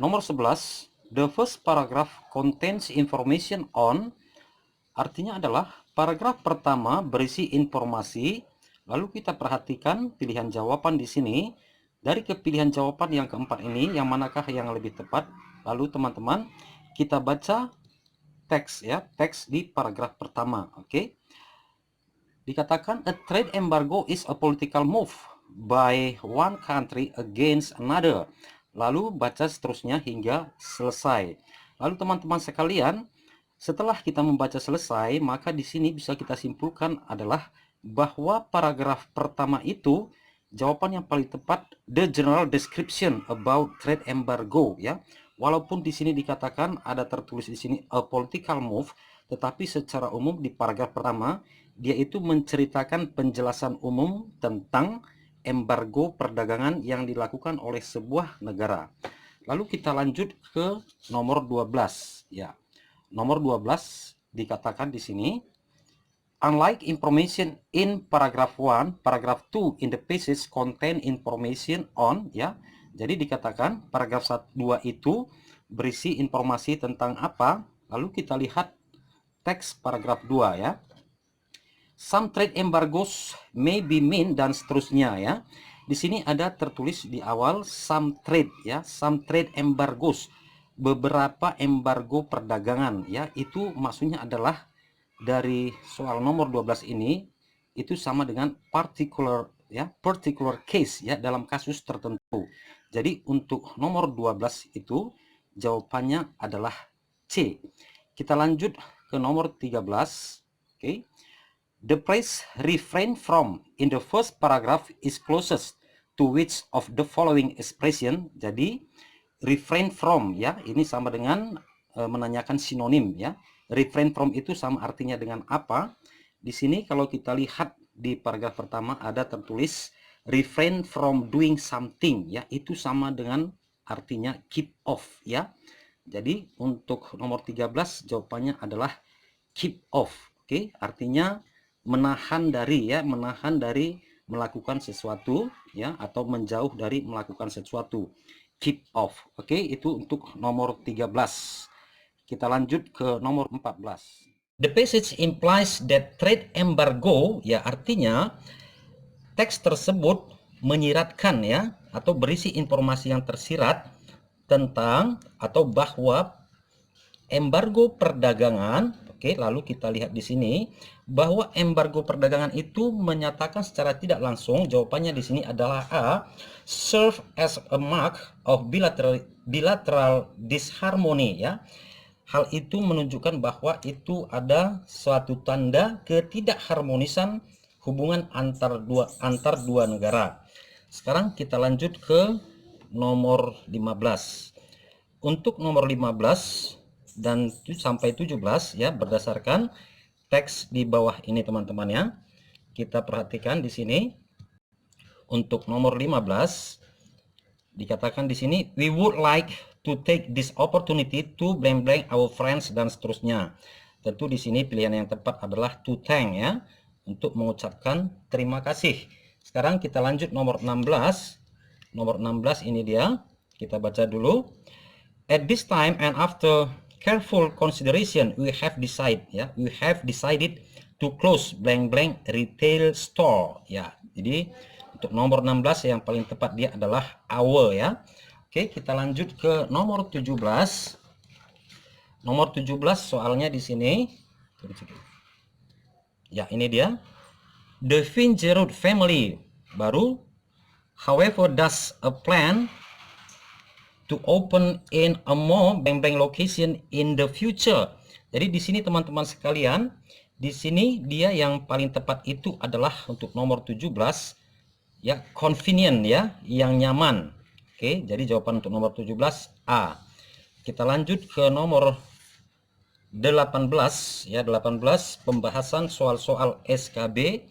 Nomor 11, the first paragraph contains information on, artinya adalah paragraf pertama berisi informasi. Lalu kita perhatikan pilihan jawaban di sini. Dari kepilihan jawaban yang keempat ini, yang manakah yang lebih tepat? Lalu teman-teman, kita baca teks ya, teks di paragraf pertama. Oke. Dikatakan a trade embargo is a political move by one country against another. Lalu baca seterusnya hingga selesai. Lalu teman-teman sekalian, setelah kita membaca selesai, maka di sini bisa kita simpulkan adalah bahwa paragraf pertama itu jawaban yang paling tepat, the general description about trade embargo ya. Walaupun di sini dikatakan ada tertulis di sini a political move, tetapi secara umum di paragraf pertama dia itu menceritakan penjelasan umum tentang embargo perdagangan yang dilakukan oleh sebuah negara. Lalu kita lanjut ke nomor 12 ya. Nomor 12 dikatakan di sini, unlike information in paragraph 1, paragraph 2 in the passage contain information on ya. Jadi dikatakan paragraf 2 itu berisi informasi tentang apa? Lalu kita lihat teks paragraf 2 ya. Some trade embargoes may be mean dan seterusnya ya. Di sini ada tertulis di awal some trade ya, some trade embargoes, beberapa embargo perdagangan ya. Itu maksudnya adalah dari soal nomor 12 ini itu sama dengan particular ya, particular case ya, dalam kasus tertentu. Jadi untuk nomor 12 itu jawabannya adalah C. Kita lanjut ke nomor 13. Oke. The phrase refrain from in the first paragraph is closest to which of the following expression. Jadi refrain from ya, ini sama dengan menanyakan sinonim ya. Refrain from itu sama artinya dengan apa? Di sini kalau kita lihat di paragraf pertama ada tertulis refrain from doing something ya, itu sama dengan artinya keep off ya. Jadi untuk nomor 13 jawabannya adalah keep off. Oke, artinya menahan dari ya, menahan dari melakukan sesuatu ya, atau menjauh dari melakukan sesuatu. Keep off. Oke, itu untuk nomor 13. Kita lanjut ke nomor 14. The passage implies that trade embargo ya, artinya teks tersebut menyiratkan ya, atau berisi informasi yang tersirat tentang atau bahwa embargo perdagangan. Oke, lalu kita lihat di sini bahwa embargo perdagangan itu menyatakan secara tidak langsung, jawabannya di sini adalah A, serve as a mark of bilateral disharmony ya. Hal itu menunjukkan bahwa itu ada suatu tanda ketidakharmonisan hubungan antar dua negara. Sekarang kita lanjut ke nomor 15. Untuk nomor 15 dan sampai 17 ya, berdasarkan teks di bawah ini teman-teman ya. Kita perhatikan di sini. Untuk nomor 15 dikatakan di sini, we would like to take this opportunity to blank blank our friends dan seterusnya. Tentu di sini pilihan yang tepat adalah to thank ya, untuk mengucapkan terima kasih. Sekarang kita lanjut nomor 16. Nomor 16 ini dia. Kita baca dulu. At this time and after careful consideration, we have decided to close blank blank retail store ya. Jadi untuk nomor 16 yang paling tepat dia adalah our ya. Oke, kita lanjut ke nomor 17. Nomor 17 soalnya di sini. Ya, ini dia. The Fingerud family baru, however, does a plan to open in a more blank location in the future. Jadi di sini teman-teman sekalian, di sini dia yang paling tepat itu adalah untuk nomor 17 ya, convenient ya, yang nyaman. Oke, jadi jawaban untuk nomor 17 A. Kita lanjut ke nomor 18 ya, 18 pembahasan soal-soal SKB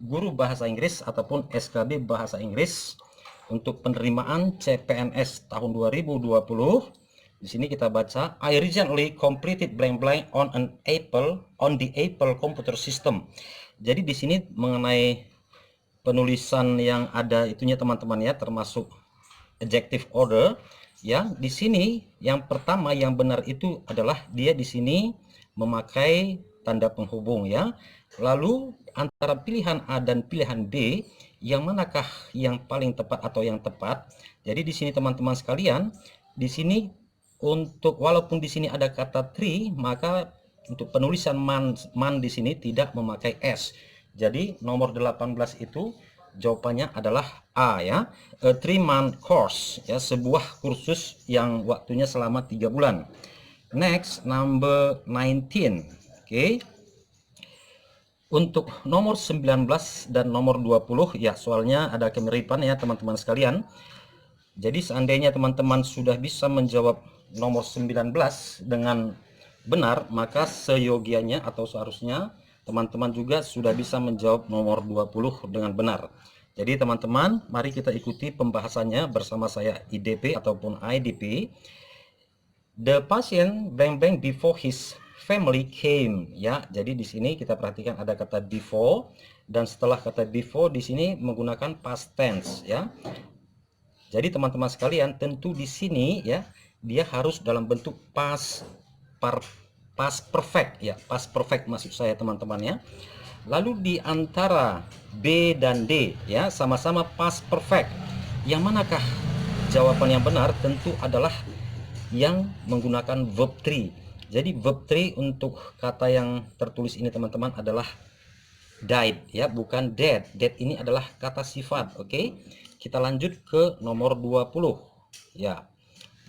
guru bahasa Inggris ataupun SKB bahasa Inggris untuk penerimaan CPNS tahun 2020. Di sini kita baca, I recently completed blank blank on the Apple computer system. Jadi di sini mengenai penulisan yang ada itunya teman-teman ya, termasuk adjective order. ya, di sini yang pertama yang benar itu adalah dia di sini memakai tanda penghubung ya. Lalu antara pilihan A dan pilihan B, yang manakah yang paling tepat atau yang tepat? Jadi di sini teman-teman sekalian, di sini untuk walaupun di sini ada kata tree, maka untuk penulisan man di sini tidak memakai S. Jadi nomor 18 itu jawabannya adalah A ya. A 3-month course ya, sebuah kursus yang waktunya selama 3 bulan. Next, number 19. Oke. Untuk nomor 19 dan nomor 20 ya, soalnya ada kemiripan ya teman-teman sekalian. Jadi seandainya teman-teman sudah bisa menjawab nomor 19 dengan benar, maka seyogianya atau seharusnya teman-teman juga sudah bisa menjawab nomor 20 dengan benar. Jadi teman-teman, mari kita ikuti pembahasannya bersama saya IDP ataupun IDP. The patient bang before his family came ya. Jadi di sini kita perhatikan ada kata before, dan setelah kata before di sini menggunakan past tense ya. Jadi teman-teman sekalian, tentu di sini ya dia harus dalam bentuk past perfect ya, past perfect maksud saya teman-teman ya. Lalu di antara B dan D ya sama-sama past perfect. Yang manakah jawaban yang benar? Tentu adalah yang menggunakan verb 3. Jadi verb 3 untuk kata yang tertulis ini teman-teman adalah died ya, bukan dead. Dead ini adalah kata sifat. Oke. Kita lanjut ke nomor 20 ya.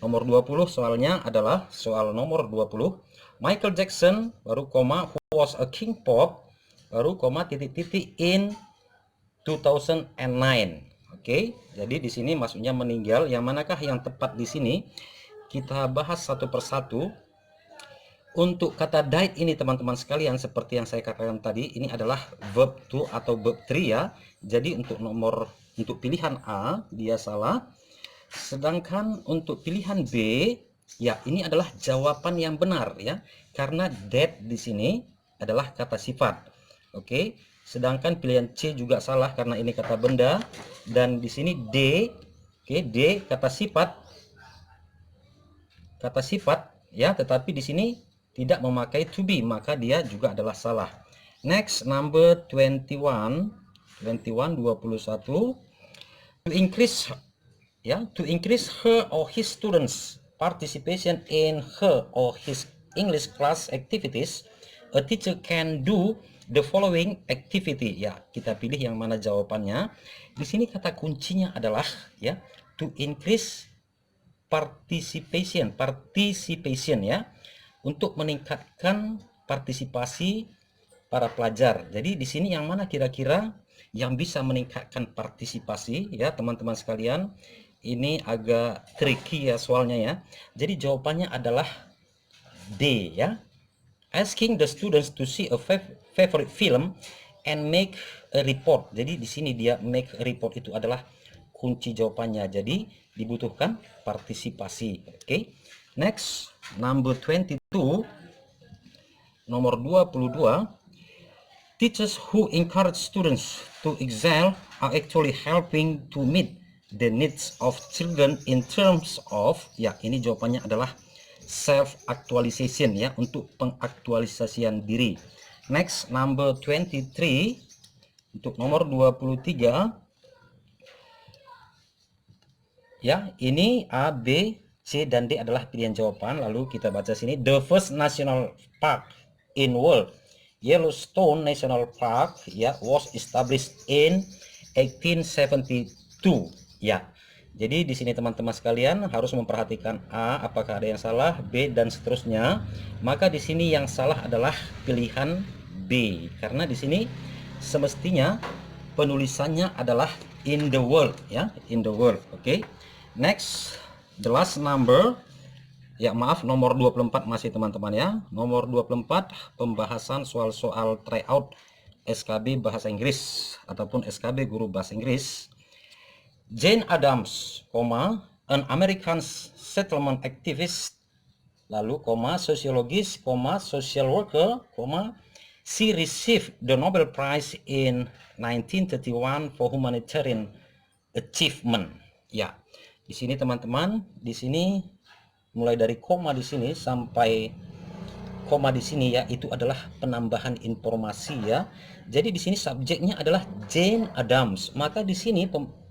Nomor 20 soalnya adalah soal nomor 20. Michael Jackson baru koma who was a king pop baru koma titik-titik in 2009. Oke. Jadi di sini maksudnya meninggal. Yang manakah yang tepat di sini? Kita bahas satu persatu. Untuk kata died ini teman-teman sekalian, seperti yang saya katakan tadi, ini adalah verb 2 atau verb 3 ya. Jadi untuk pilihan A dia salah. Sedangkan untuk pilihan B ya, ini adalah jawaban yang benar ya. Karena dead di sini adalah kata sifat. Oke. Sedangkan pilihan C juga salah karena ini kata benda, dan di sini D, oke, D kata sifat ya, tetapi di sini tidak memakai to be, maka dia juga adalah salah. Next, number 21. To increase her or his students participation in her or his English class activities, a teacher can do the following activity. Ya, kita pilih yang mana jawabannya. Di sini kata kuncinya adalah ya, to increase participation ya, untuk meningkatkan partisipasi para pelajar. Jadi di sini yang mana kira-kira yang bisa meningkatkan partisipasi ya teman-teman sekalian? Ini agak tricky ya soalnya ya. Jadi jawabannya adalah D ya. Asking the students to see a favorite film and make a report. Jadi di sini dia make a report itu adalah kunci jawabannya. Jadi dibutuhkan partisipasi. Oke. Next, number 22. Nomor 22. Teachers who encourage students to excel are actually helping to meet the needs of children in terms of, ya ini jawabannya adalah self actualization ya, untuk pengaktualisasian diri. Next, number 23. Untuk nomor 23 ya, ini A, B, C dan D adalah pilihan jawaban. Lalu kita baca sini, the first national park in world, Yellowstone National Park ya, was established in 1872 ya. Jadi di sini teman-teman sekalian harus memperhatikan A, apakah ada yang salah, B dan seterusnya. Maka di sini yang salah adalah pilihan B, karena di sini semestinya penulisannya adalah in the world ya, in the world. Oke. Next, the last number. Ya maaf, nomor 24 masih teman-teman ya. Nomor 24 pembahasan soal-soal tryout SKB bahasa Inggris ataupun SKB guru bahasa Inggris. Jane Addams, an American settlement activist, lalu sociologist, social worker, she received the Nobel Prize in 1931 for humanitarian achievement. Ya. Di sini teman-teman, di sini mulai dari koma di sini sampai koma di sini ya, itu adalah penambahan informasi ya. Jadi di sini subjeknya adalah Jane Addams. Maka di sini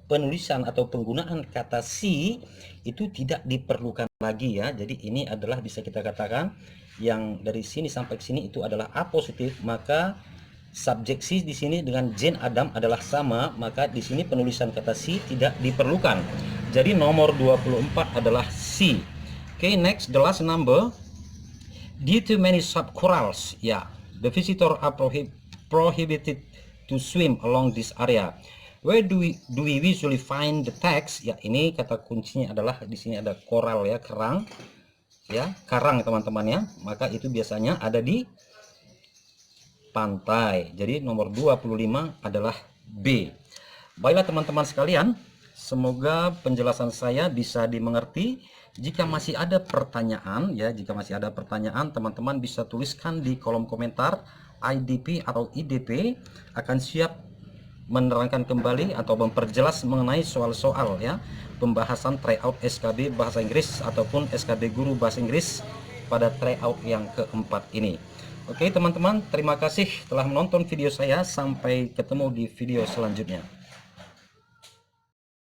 penulisan atau penggunaan kata she itu tidak diperlukan lagi ya. Jadi ini adalah bisa kita katakan yang dari sini sampai ke sini itu adalah A positif, maka subjek she di sini dengan Jane Addams adalah sama, maka di sini penulisan kata she tidak diperlukan. Jadi nomor 24 adalah C. Okay, next, the last number. Due to many subcorals, yeah, the visitor are prohibited to swim along this area. Where do we usually find the text? Ya, ini kata kuncinya adalah di sini ada koral ya, kerang. Ya, karang teman-teman ya. Maka itu biasanya ada di pantai. Jadi nomor 25 adalah B. Baiklah teman-teman sekalian, semoga penjelasan saya bisa dimengerti. Jika masih ada pertanyaan ya, jika masih ada pertanyaan, teman-teman bisa tuliskan di kolom komentar. IDP atau IDP akan siap menerangkan kembali atau memperjelas mengenai soal-soal ya, pembahasan tryout SKB bahasa Inggris ataupun SKB guru bahasa Inggris pada tryout yang keempat ini. Oke teman-teman, terima kasih telah menonton video saya. Sampai ketemu di video selanjutnya.